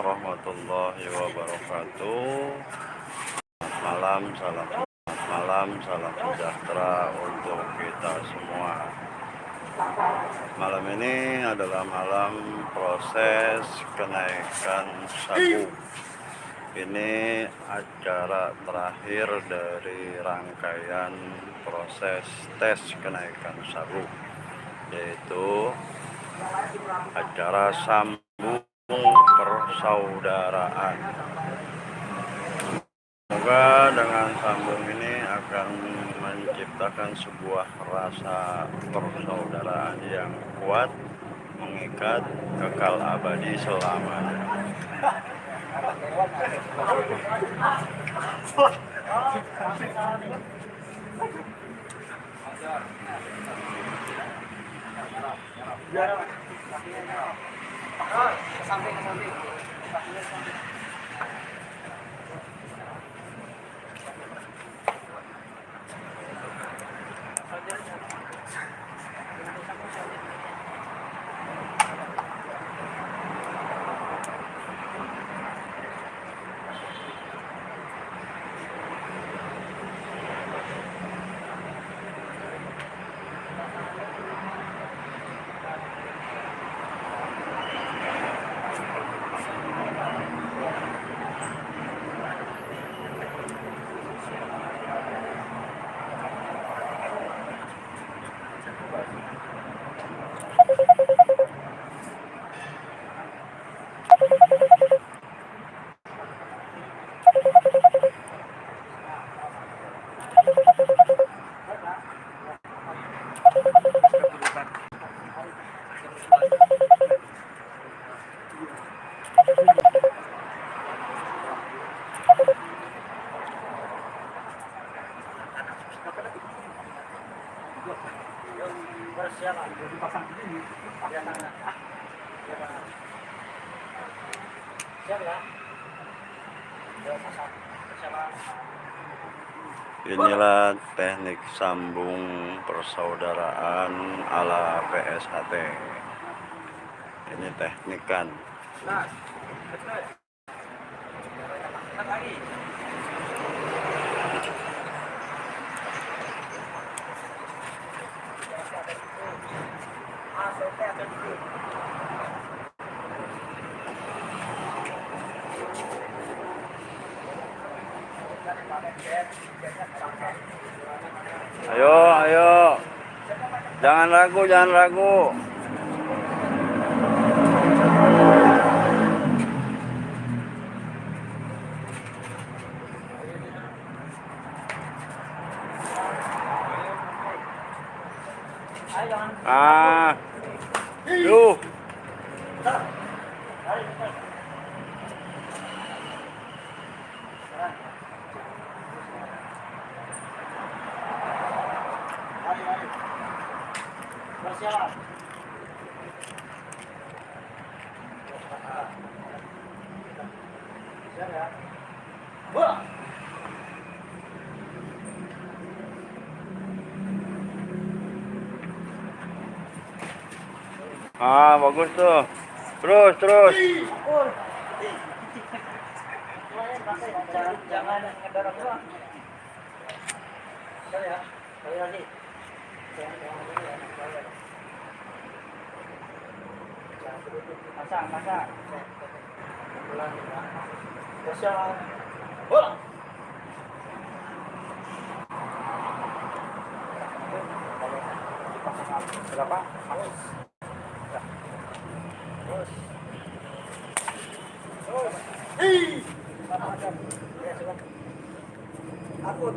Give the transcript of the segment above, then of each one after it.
warahmatullahi wabarakatuh. Malam, salam sejahtera untuk kita semua. Malam ini adalah malam proses kenaikan sabu. Ini acara terakhir dari rangkaian proses tes kenaikan sabu, yaitu acara sambung persaudaraan. Semoga dengan sambung ini akan menciptakan sebuah rasa persaudaraan yang kuat, mengikat, kekal abadi selamanya. Inilah teknik sambung persaudaraan ala PSHT. Ini teknikan. Ayo, jangan ragu. Yuk. Bagus tuh. Terus. Jangan ngedorong doang. Ya. Lagi. Pasang. Pasang. Bola. Berapa? Terus. Akun.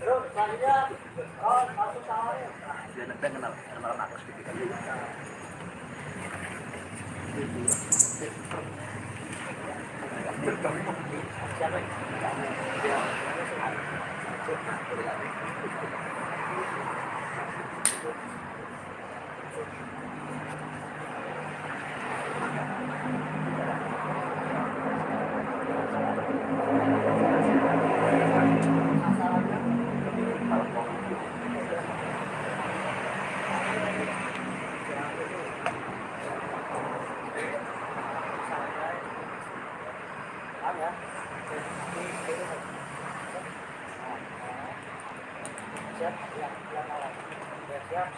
Terus selanjutnya masuk sawahnya. Dia kenal aku sedikit. Siapa? Siap, siap, siap, siap, siap.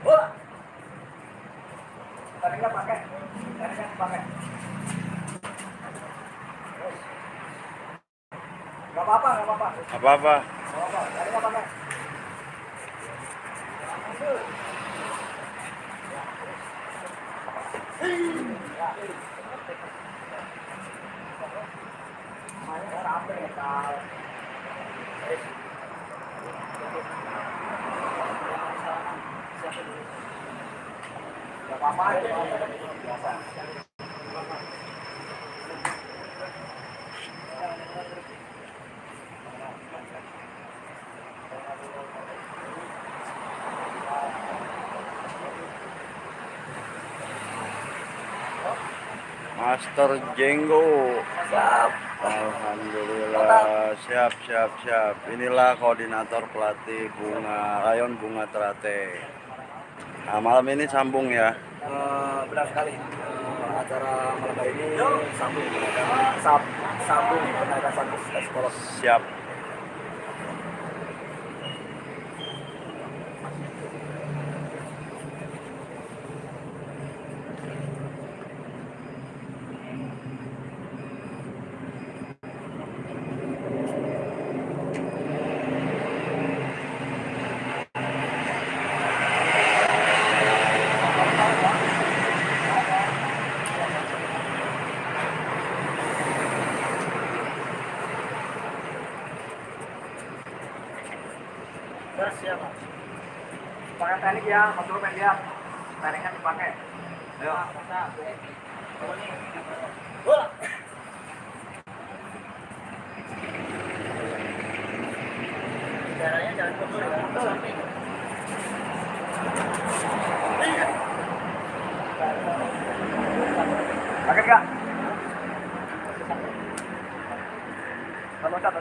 Bola. Tadinya pakai. Gak apa-apa. Apa-apa. Tadinya pakai. Gak apa-apa, biasa. Master Jenggo. Siap. Alhamdulillah, siap. Inilah koordinator pelatih Rayon Bunga Ternate. Nah, malam ini sambung ya. Benar sekali. Acara malam hari ini sambung penaikan status psikolog. Siap. Siap. Pakai teknik ya, Mas Ruben ya. Tekniknya dipakai. Ayo. Bola. Caranya jangan kotor ya. Samping. Pakai enggak? Loncat.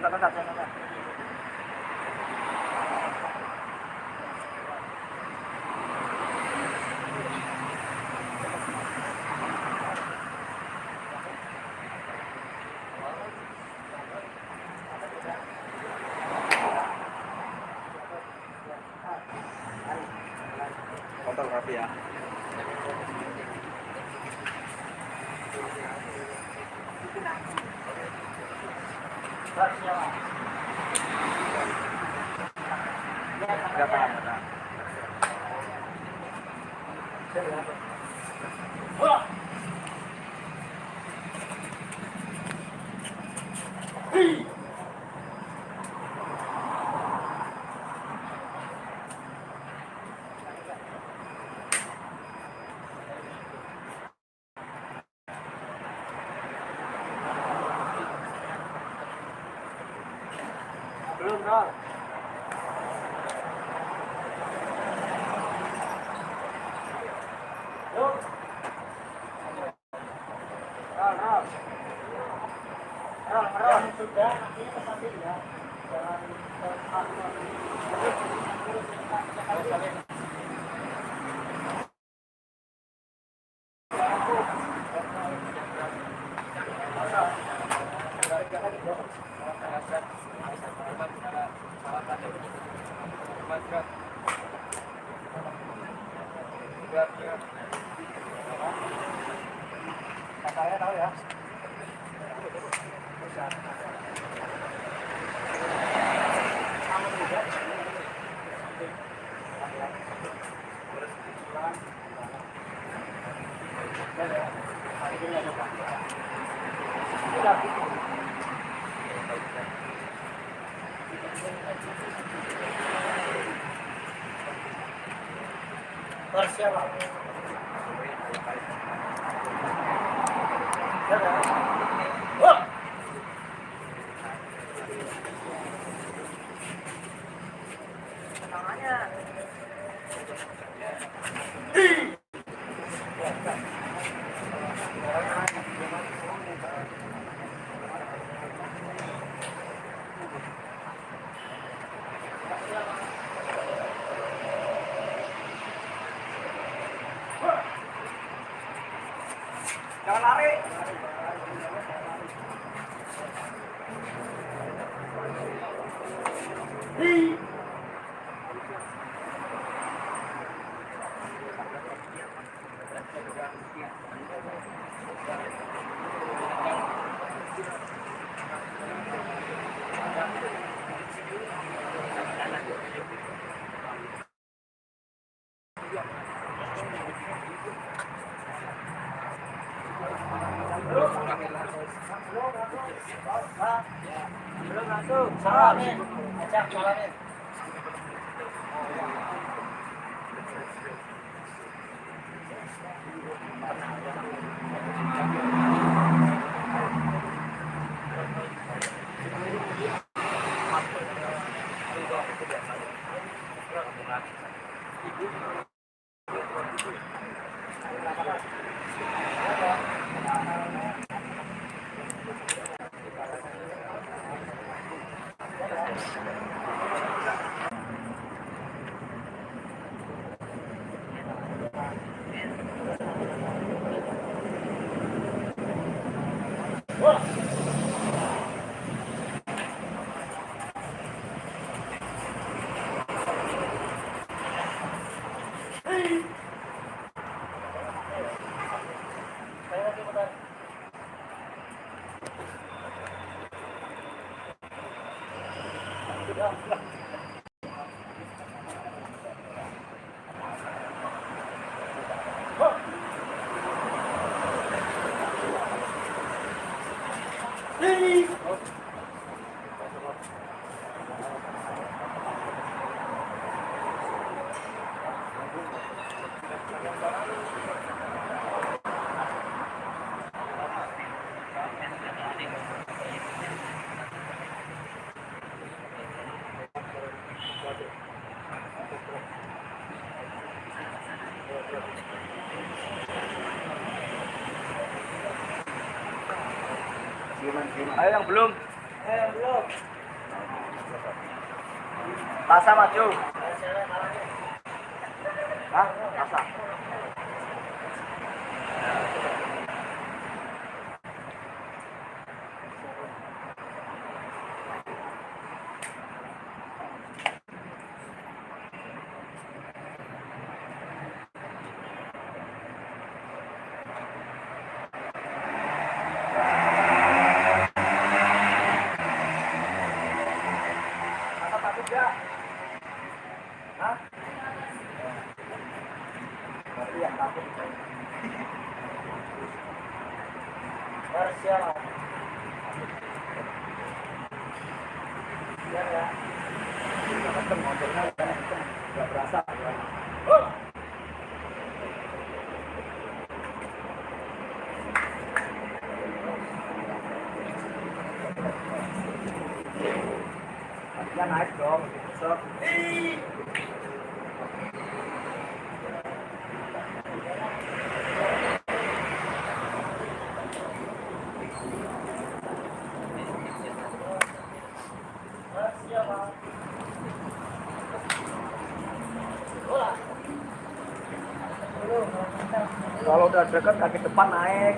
Kotor rapi ya. Enggak tahan. Bola. Belum, Rol. Yuk. Rol, Rol. Rol, Rol. Sudah, nanti ke samping ya. Jangan Kakaknya tahu ya. Persiapan. Tangannya. Jangan lari. Belum langsung. Salamin. Ajak salamin. Ayo yang belum. Yang belum. Tasa maju. Hah? Tasa. Ya. Hah? Tapi yang takut. Persiapan. Ya. Kenceng motornya kenceng. Gak berasa. Ya naik dong. Besok. Kalau udah dekat kaki depan naik.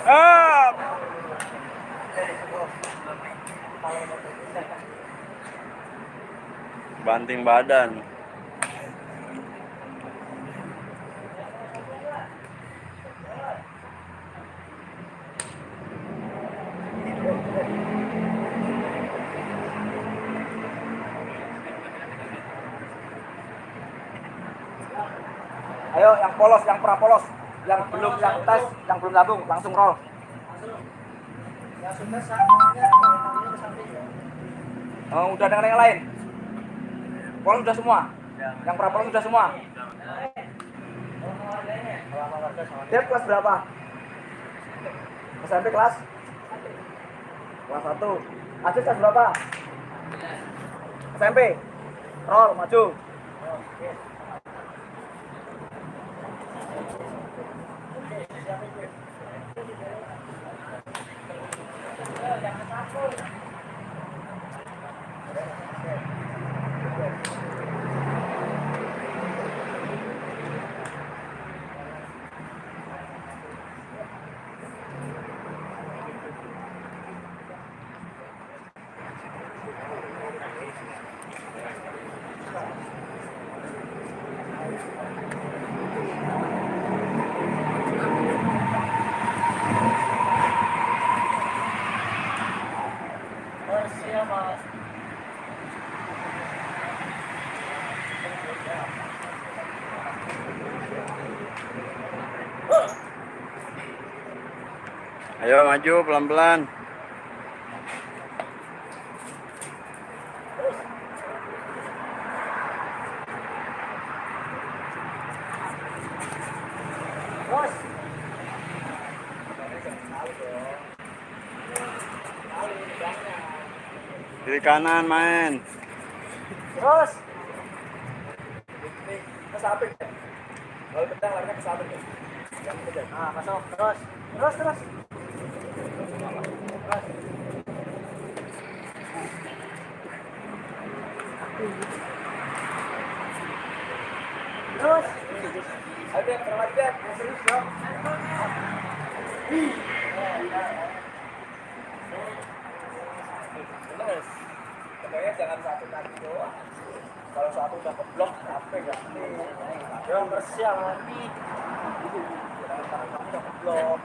Up. Banting badan. Ayo yang polos, yang prapolos, yang belum yang tes, yang belum gabung langsung roll. Oh, udah dengan yang lain. Polos udah semua. Yang prapolos udah semua. Dia kelas berapa? SMP kelas? Kelas 1. Asis kelas berapa? SMP. Roll, maju. Ayo maju pelan-pelan. Terus. Kiri kanan main. Terus. Ke samping. Kalau pedang larinya ke samping. Jangan kejar. Nah, masuk. Terus. Terus, terus. Terus. Ayo deh, terus lagi deh. Serius dong. Terus. Pokoknya jangan satu kaki doang. Kalau satu udah keblok, capek gak? Ya, bersiap nih. Kalau kamu udah keblok.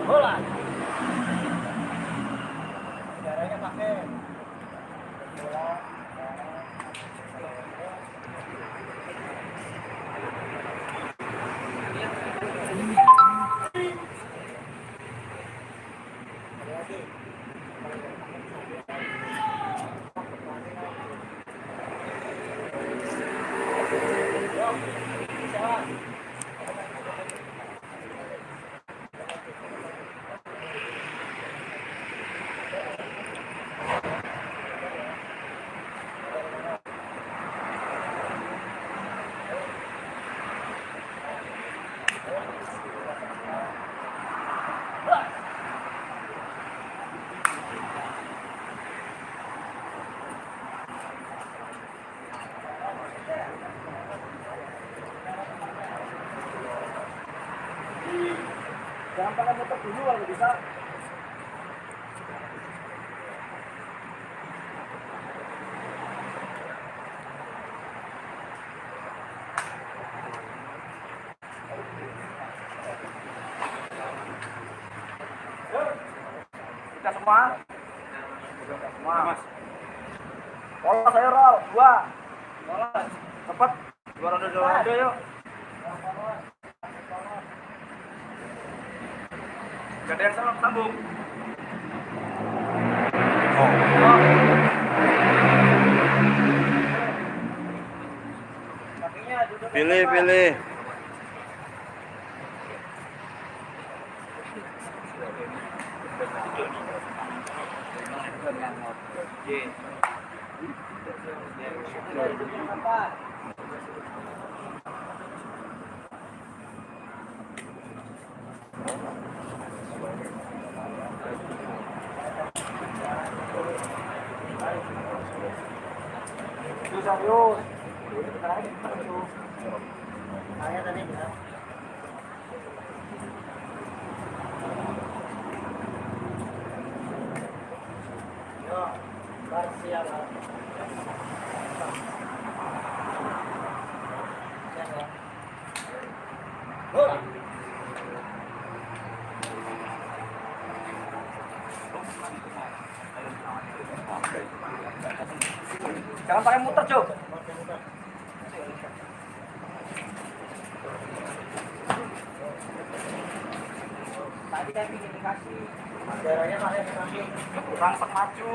Bola. Caranya pakai bola. Jangan pakai motor dulu kalau bisa. Udah semua? Udah semua. Mas. Polos ayo roll, 2. Polos. Cepet. 2 ronde yuk. Gak ada yang sambung. Oh. Pilih. Serius. Saya tadi bilang. Yo, siap. Bola. Jangan pakai muter, Jo. Tadi kan bikin dikasih. Darahnya saya dikasih. Kurang maju.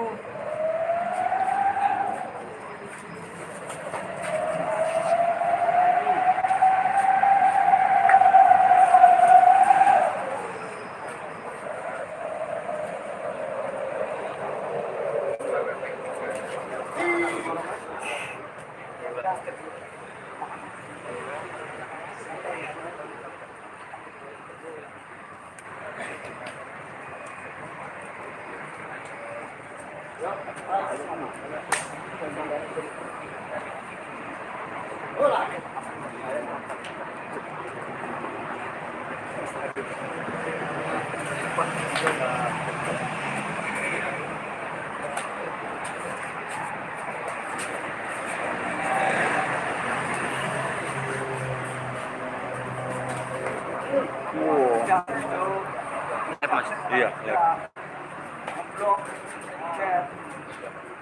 Iya.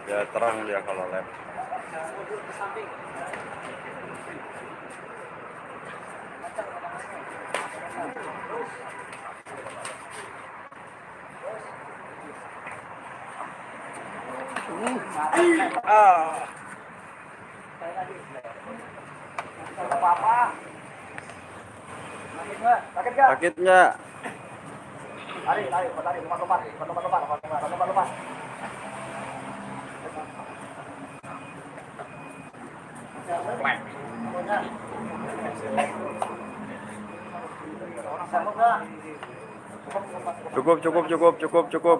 Ya terang dia kalau lab. Apa-apa. Sakit nggak? Sakit nggak? Lari, lompat. Cukup.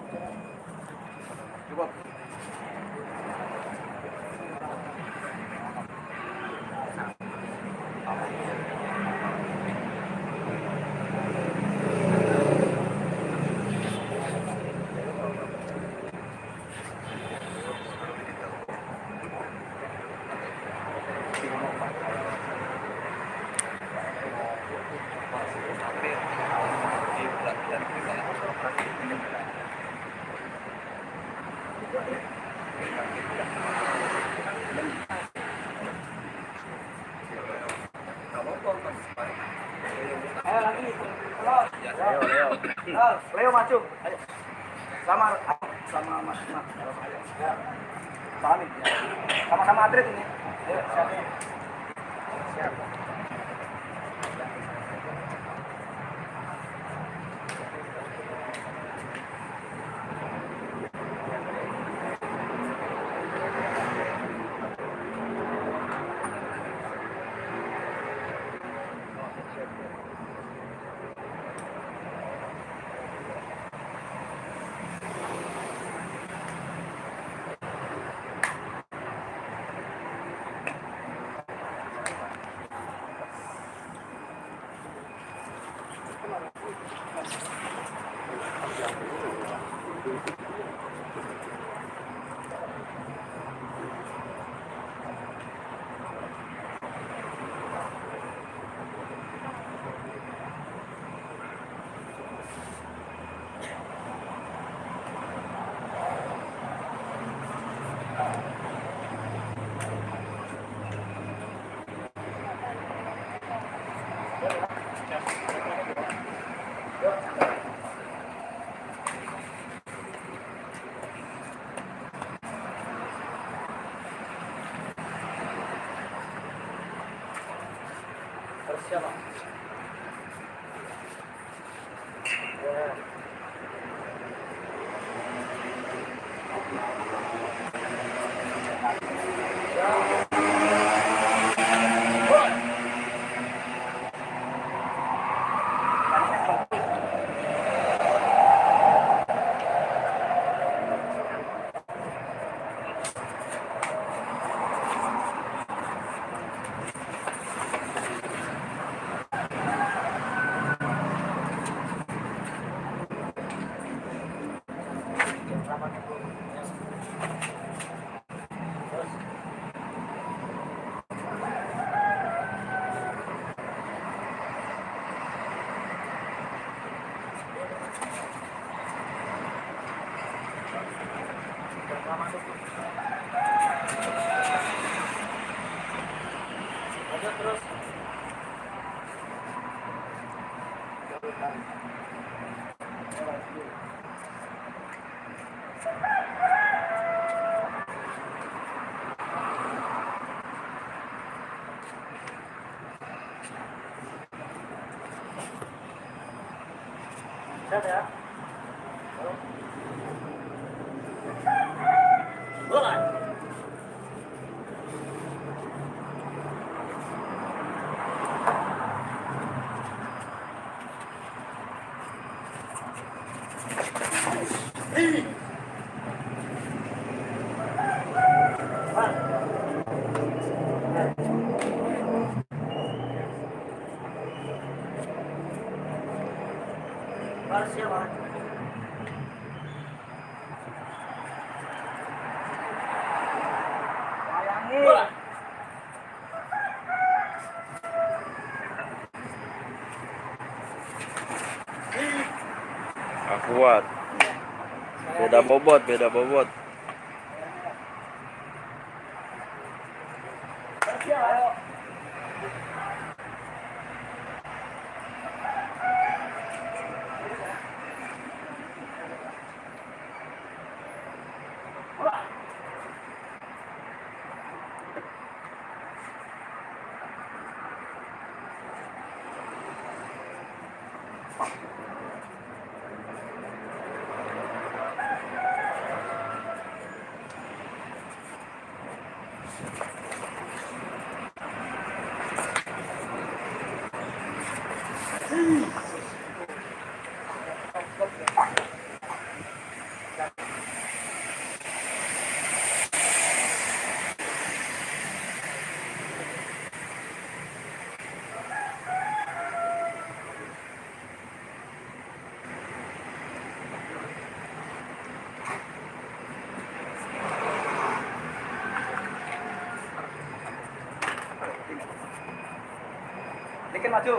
Ayo lagi. Leo maju. Ayo. Sama Mas. Ya. Salim. Sama-sama atlet ini. Ayo, siap. Set ya. Mulai. Baris ya, Bang. Bayangin. Mulai. Ah, kuat. Beda bobot, beda bobot. Baris ya, ayo. Mulai. Dikit maju.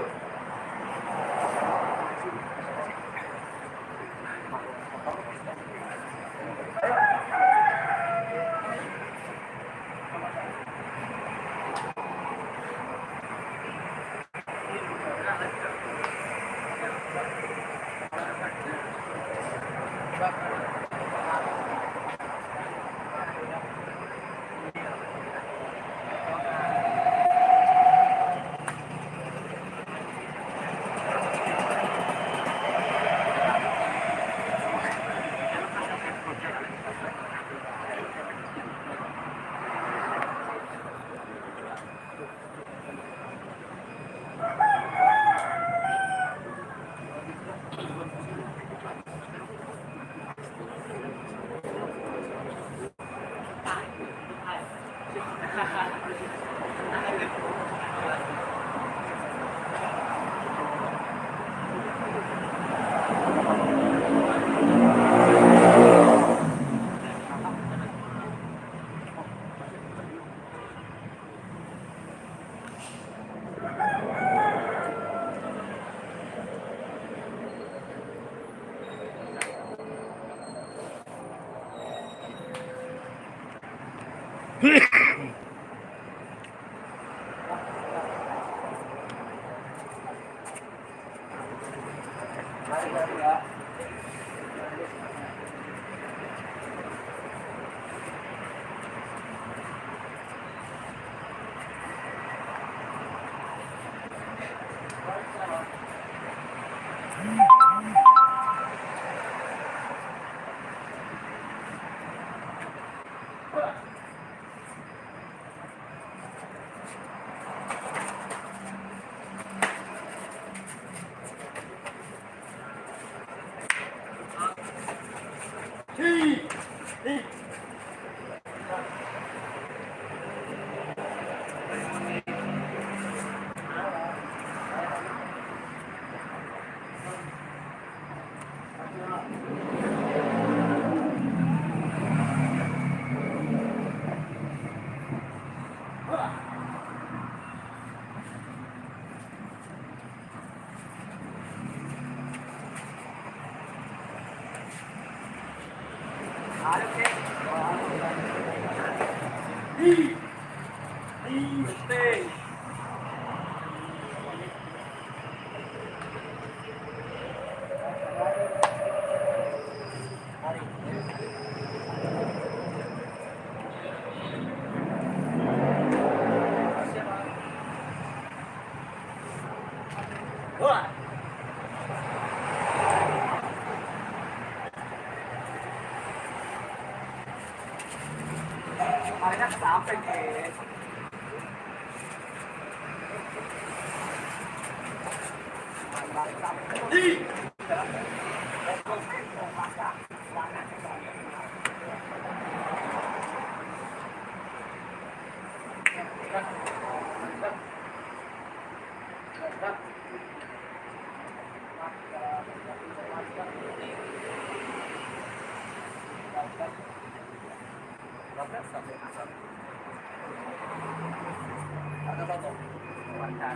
Kemarin kan sampai eh. Ano ba to? Warga.